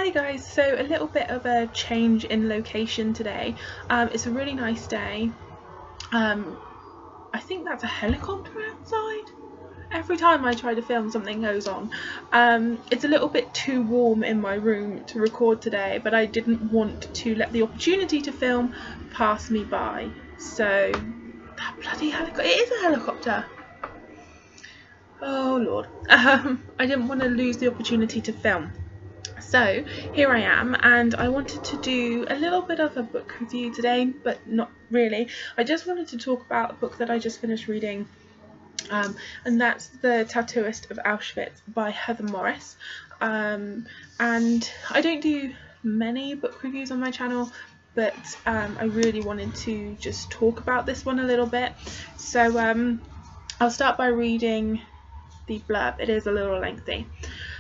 Hi guys, so a little bit of a change in location today. It's a really nice day. I think that's a helicopter outside. Every time I try to film, something goes on. It's a little bit too warm in my room to record today, but I didn't want to let the opportunity to film pass me by. So, that bloody helicopter, it is a helicopter. Oh Lord. I didn't want to lose the opportunity to film. So here I am, and I wanted to do a little bit of a book review today, but not really. I just wanted to talk about a book that I just finished reading, and that's The Tattooist of Auschwitz by Heather Morris. And I don't do many book reviews on my channel, but I really wanted to just talk about this one a little bit. So I'll start by reading the blurb. It is a little lengthy.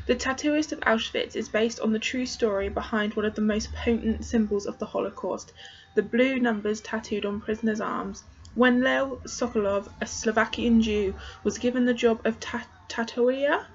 The Tattooist of Auschwitz is based on the true story behind one of the most potent symbols of the Holocaust, the blue numbers tattooed on prisoners' arms. When Leo Sokolov, a Slovakian Jew, was given the job of tattooer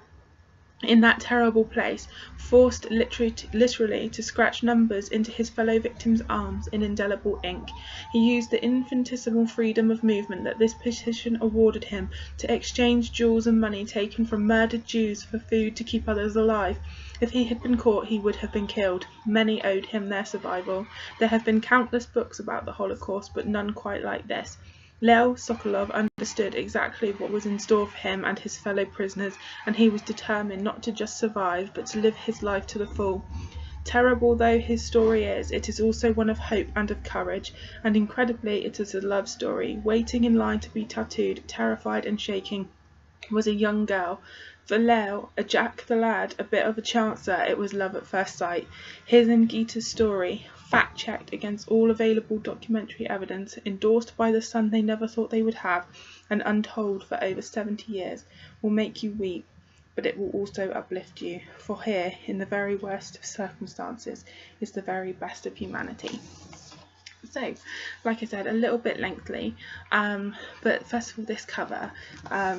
in that terrible place, forced literally to scratch numbers into his fellow victims' arms in indelible ink, he used the infinitesimal freedom of movement that this position awarded him to exchange jewels and money taken from murdered Jews for food to keep others alive. If he had been caught, he would have been killed. Many owed him their survival. There have been countless books about the Holocaust, but none quite like this. Leo Sokolov understood exactly what was in store for him and his fellow prisoners, and he was determined not to just survive, but to live his life to the full. Terrible though his story is, it is also one of hope and of courage, and incredibly it is a love story. Waiting in line to be tattooed, terrified and shaking, was a young girl. For Leo, a Jack the lad, a bit of a chancer, it was love at first sight. His and Gita's story, fact-checked against all available documentary evidence, endorsed by the son they never thought they would have, and untold for over 70 years, will make you weep, but it will also uplift you, for here, in the very worst of circumstances, is the very best of humanity. So, like I said, a little bit lengthy, but first of all, this cover, I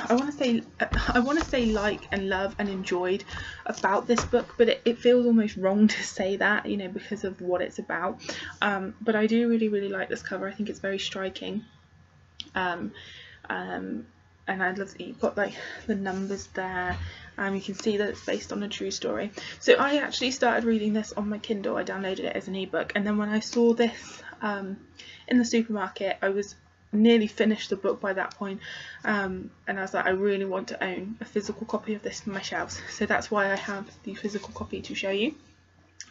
want to say like and love and enjoyed about this book, but it feels almost wrong to say that, you know, because of what it's about. But I do really like this cover. I think it's very striking. And I love that you've got like the numbers there. You can see that it's based on a true story. So I actually started reading this on my Kindle. I downloaded it as an ebook, and then when I saw this in the supermarket, I was nearly finished the book by that point, and I was like, I really want to own a physical copy of this for my shelves. So that's why I have the physical copy to show you.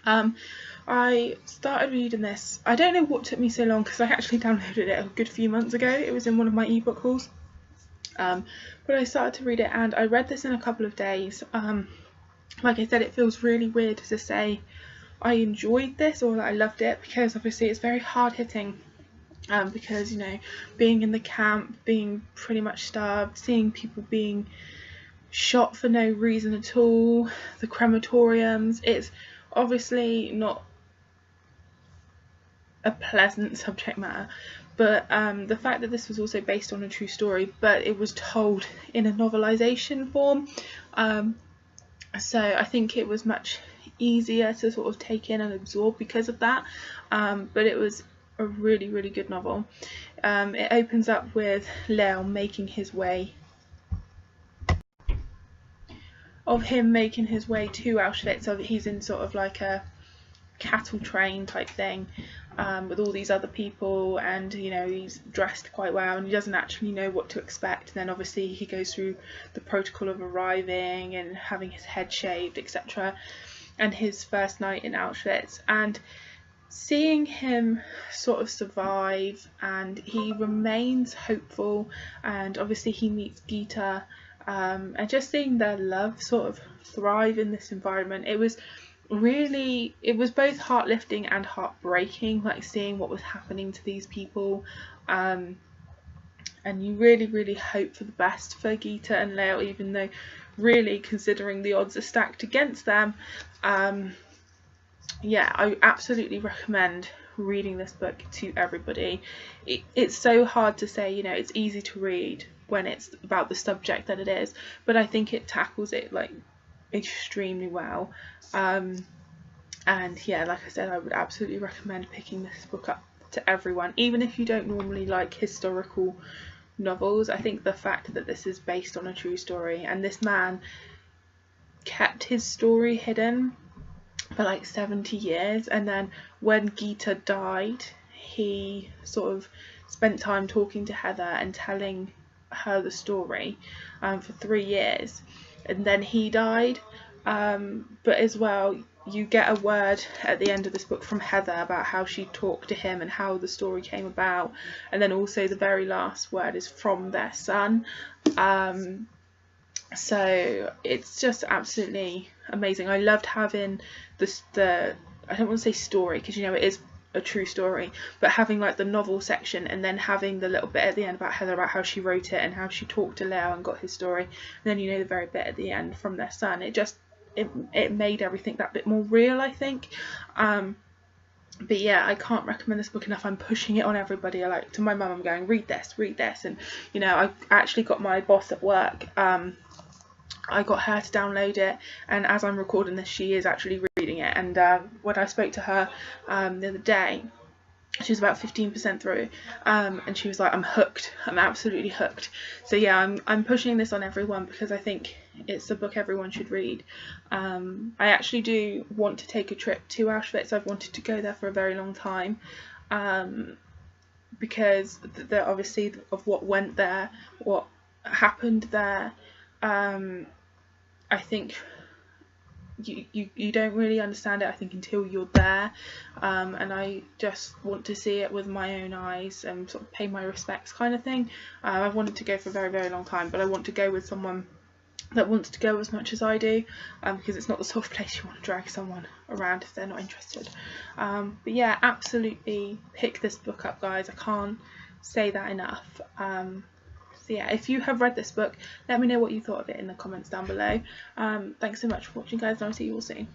I started reading this. I don't know what took me so long, because I actually downloaded it a good few months ago. It was in one of my ebook hauls. But I started to read it, and I read this in a couple of days. Like I said, it feels really weird to say I enjoyed this or that I loved it, because obviously it's very hard-hitting, because, you know, being in the camp, being pretty much starved, seeing people being shot for no reason at all, the crematoriums, it's obviously not a pleasant subject matter. But the fact that this was also based on a true story, but it was told in a novelisation form, so I think it was much easier to sort of take in and absorb because of that. But it was a really good novel. It opens up with Leo making his way to Auschwitz. So he's in sort of like a cattle train type thing, with all these other people, and you know, he's dressed quite well and he doesn't actually know what to expect. And then obviously he goes through the protocol of arriving and having his head shaved, etc., and his first night in Auschwitz, and seeing him sort of survive, and he remains hopeful, and obviously he meets Gita, and just seeing their love sort of thrive in this environment. It was both heart-lifting and heartbreaking, like seeing what was happening to these people, and you really hope for the best for Gita and Leo, even though really, considering the odds are stacked against them. Yeah, I absolutely recommend reading this book to everybody. It's so hard to say, you know, it's easy to read when it's about the subject that it is, but I think it tackles it like extremely well. And yeah, like I said, I would absolutely recommend picking this book up to everyone, even if you don't normally like historical novels. I think the fact that this is based on a true story, and this man kept his story hidden for like 70 years, and then when Gita died, he sort of spent time talking to Heather and telling her the story for 3 years, and then he died. But as well, you get a word at the end of this book from Heather about how she talked to him and how the story came about, and then also the very last word is from their son. So it's just absolutely amazing. I loved having the I don't want to say story, because you know it is a true story, but having like the novel section, and then having the little bit at the end about Heather, about how she wrote it and how she talked to Leo and got his story, and then you know the very bit at the end from their son. It made everything that bit more real, I think. But yeah, I can't recommend this book enough. I'm pushing it on everybody. Like to my mum, I'm going, read this, and you know, I actually got my boss at work, I got her to download it, and as I'm recording this, she is actually reading it. And when I spoke to her the other day, she was about 15% through, and she was like, I'm hooked, I'm absolutely hooked. So yeah, I'm pushing this on everyone, because I think it's a book everyone should read. I actually do want to take a trip to Auschwitz. I've wanted to go there for a very long time, because obviously of what went there, what happened there. I think you don't really understand it, I think, until you're there, and I just want to see it with my own eyes and sort of pay my respects, kind of thing. I've wanted to go for a very, very long time, but I want to go with someone that wants to go as much as I do, because it's not the sort of place you want to drag someone around if they're not interested. But yeah, absolutely pick this book up, guys. I can't say that enough. So yeah, if you have read this book, let me know what you thought of it in the comments down below. Thanks so much for watching, guys, and I'll see you all soon.